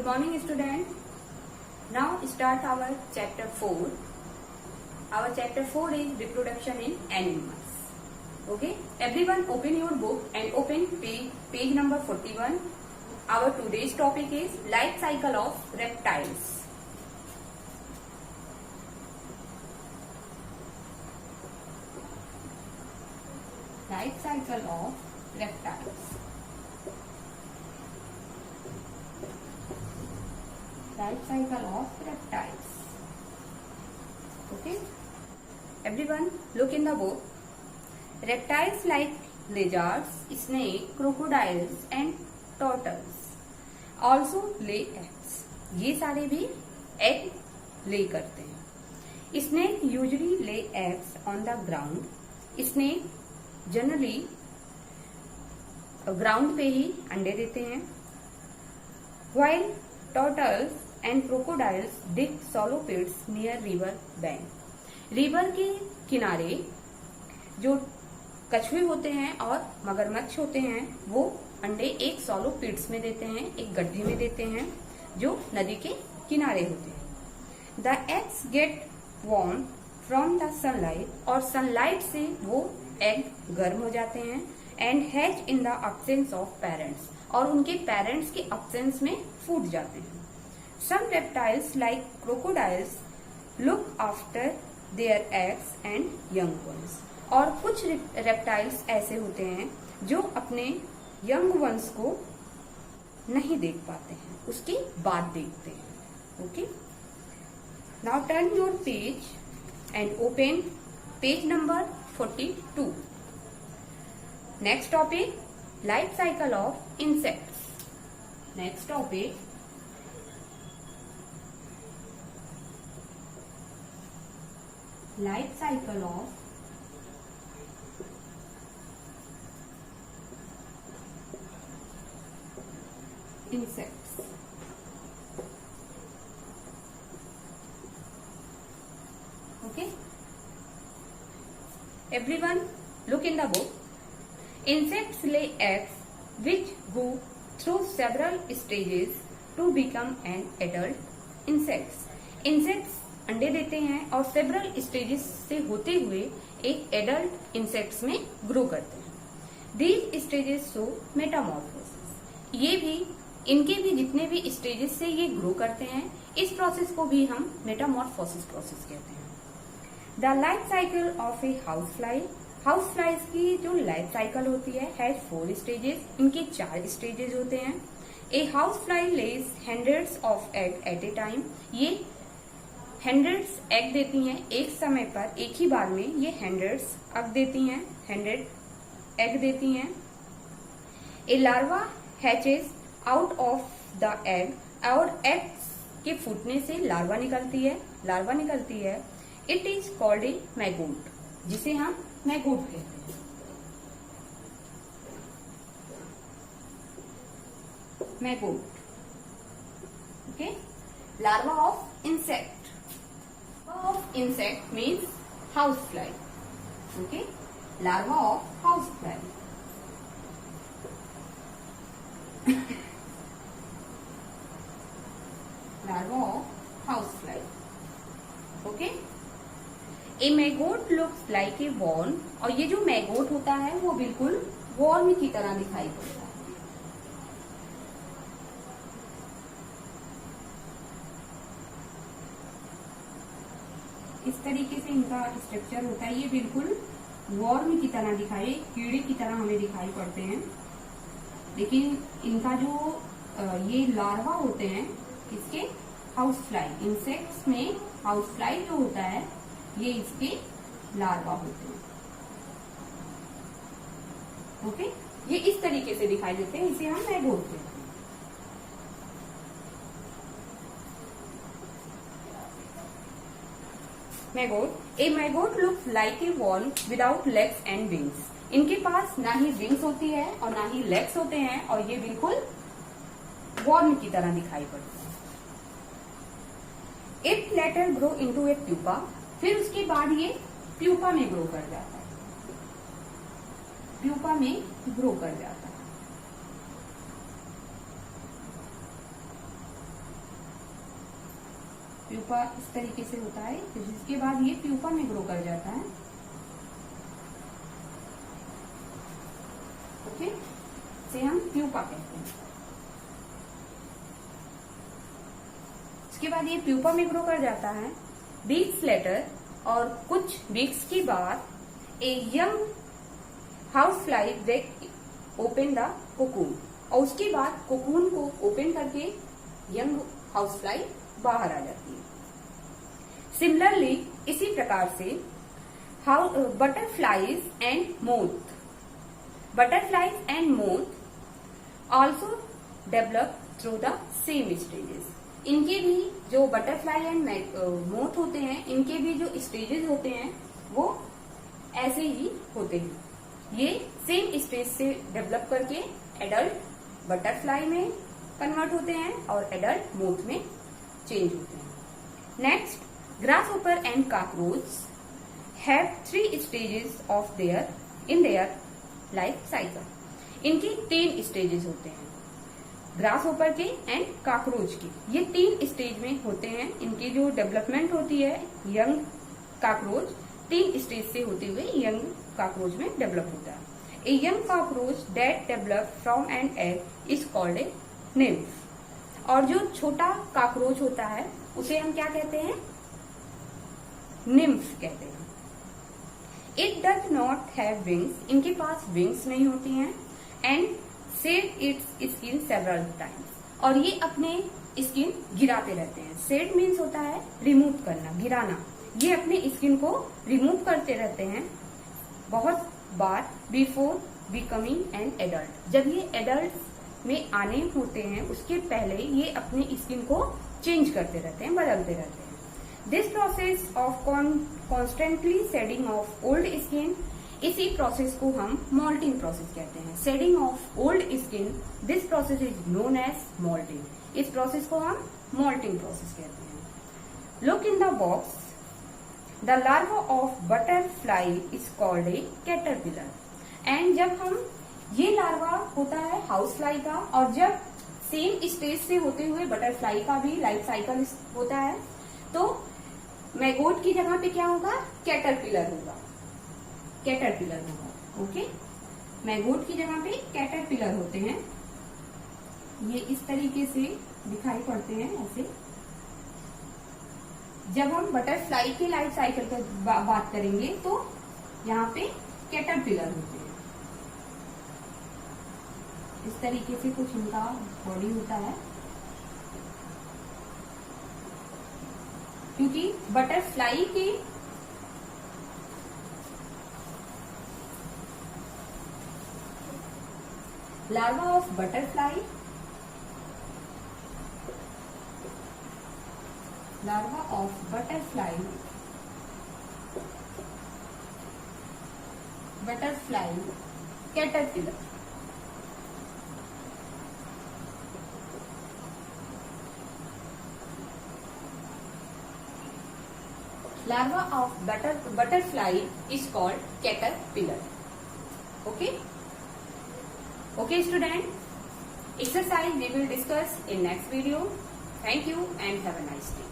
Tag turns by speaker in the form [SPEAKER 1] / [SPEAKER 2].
[SPEAKER 1] morning, student. Now start our chapter 4. Our chapter 4 is reproduction in animals. Okay, everyone open your book and open page number 41. Our today's topic is life cycle of reptiles. Life cycle of reptiles. Life cycle of reptiles. Okay, everyone look in the book. Reptiles like lizards, snake, crocodiles and turtles also lay eggs. ये सारे भी egg lay करते हैं. Snake usually lay eggs on the ground. Snake generally ground पे ही अंडे देते हैं. While turtles and crocodiles dig shallow pits near river bank. River के किनारे जो कछुए होते हैं और मगरमच्छ होते हैं वो अंडे एक सॉलो पिट्स में देते हैं, एक गड्ढे में देते हैं जो नदी के किनारे होते हैं. The eggs get warm from the sunlight और सनलाइट से वो एग गर्म हो जाते हैं. And hatch in the absence of parents और उनके पेरेंट्स के अब्सेंस में फूट जाते हैं. Some reptiles like crocodiles look after their eggs and young ones. और कुछ रेप्टाइल्स ऐसे होते हैं जो अपने यंग वंस को नहीं देख पाते हैं, उसके बाद देखते हैं. Okay, now turn your page and open page number 42. Next topic life cycle of insects. Next topic life cycle of insects. Okay, everyone look in the book. Insects lay eggs which go through several stages to become an adult insects. Insects अंडे देते हैं और several stages से होते हुए एक adult insects में grow करते हैं. These stages show metamorphosis. ये भी इनके भी जितने भी स्टेजेस से ये ग्रो करते हैं इस प्रोसेस को भी हम मेटामॉर्फोसिस प्रोसेस कहते हैं. The life cycle of A house fly. House flies की जो लाइफ साइकिल होती है हैज 4 स्टेजेस. इनके 4 स्टेजेस होते हैं. A house fly lays hundreds of egg at a time. ये हंड्रेड्स एग देती हैं एक समय पर, एक ही बार में ये हंड्रेड्स एग देती हैं, 100 एग देती हैं. A larva hatches out of the egg और एग्स के फूटने से लार्वा निकलती है. It is called a maggot, जिसे हम मैगोट कहते हैं. Maggot. Okay, larva of insect. Of insect means house fly. Okay, larva of house fly. Larva of housefly. Okay. A maggot looks like a worm. और ये जो मैगोट होता है वो बिल्कुल वर्म की तरह दिखाई पड़ता है. इस तरीके से इनका स्ट्रक्चर होता है. ये बिल्कुल वर्म की तरह दिखाई, कीड़े की तरह हमें दिखाई पड़ते हैं. लेकिन इनका जो ये लार्वा होते हैं इसके हाउस फ्लाई, इंसेक्ट्स में हाउस फ्लाई जो होता है ये इसके लार्वा होते हैं. ओके, ये इस तरीके से दिखाई देते हैं, इसे हम मैगोट कहते हैं. Maggot. A maggot looks like a worm without legs and wings. इनके पास ना ही विंग्स होती है और ना ही लेग्स होते हैं और ये बिल्कुल वर्म की तरह दिखाई पड़ते हैं. It later grow into A pupa. फिर उसके बाद ये प्यूपा में ग्रो कर जाता है. प्यूपा में ग्रो कर जाता है. प्यूपा इस तरीके से होता है, जिसके बाद ये प्यूपा में ग्रो कर जाता है। ओके, इसे हम प्यूपा कहते हैं। इसके बाद ये प्यूपा में ग्रो कर जाता है। वीक्स लेटर, और कुछ वीक्स के बाद a young house fly break open the cocoon, और उसके बाद कोकून को ओपन करके यंग हाउस फ्लाई बाहर आ जाती है। सिमिलरली, इसी प्रकार से butterflies and moth also develop through the same stages. इनके भी जो बटरफ्लाई एंड मोथ होते हैं, इनके भी जो स्टेजेस होते हैं वो ऐसे ही होते हैं। ये सेम स्टेज से डेवलप करके एडल्ट बटरफ्लाई में कन्वर्ट होते हैं और एडल्ट मोथ में चेंज होते हैं। Next, grasshopper and cockroach have 3 stages of their life cycle. इनके 3 स्टेजेस होते हैं, ग्रासहोपर के एंड कॉकरोच के। ये 3 स्टेज में होते हैं। इनकी जो डेवलपमेंट होती है, यंग कॉकरोच 3 स्टेज से होते हुए यंग कॉकरोच में डेवलप होता है। A young cockroach that develop from an egg is called a nymph. और जो छोटा कॉकरोच होता है उसे हम क्या कहते हैं? निम्फ कहते हैं। It does not have wings, इनके पास विंग्स नहीं होती हैं। And shed its skin several times, और ये अपने स्किन गिराते रहते हैं। शेड मीन्स होता है रिमूव करना, गिराना। ये अपने स्किन को रिमूव करते रहते हैं बहुत बार बिफोर बिकमिंग एन एडल्ट। जब ये एडल्ट में आने होते हैं उसके पहले ये अपने स्किन को चेंज करते रहते हैं, बदलते रहते हैं। This process of constantly shedding of old skin, इसी प्रोसेस को हम मॉल्टिंग प्रोसेस कहते हैं। Shedding of old skin, this process is known as moulting. इस प्रोसेस को हम मॉल्टिंग प्रोसेस कहते हैं। Look in the box, the larva of butterfly is called a caterpillar. And जब हम ये लार्वा होता है हाउस फ्लाई का, और जब सेम स्टेज से होते हुए बटरफ्लाई का भी लाइफ साइकिल होता है, तो मैगोट की जगह पे क्या होगा? कैटरपिलर होगा, कैटरपिलर होगा। ओके, मैगोट की जगह पे कैटरपिलर होते हैं। ये इस तरीके से दिखाई पड़ते हैं ऐसे। जब हम बटरफ्लाई के लाइफ साइकिल की बात करेंगे तो यहाँ पे कैटरपिलर होते हैं। इस तरीके से कुछ इनका बॉडी होता है, क्योंकि बटरफ्लाई के larva of butterfly, larva of butterfly caterpillar. Larva of butterfly is called caterpillar. Okay student, exercise we will discuss in next video. Thank you and have a nice day.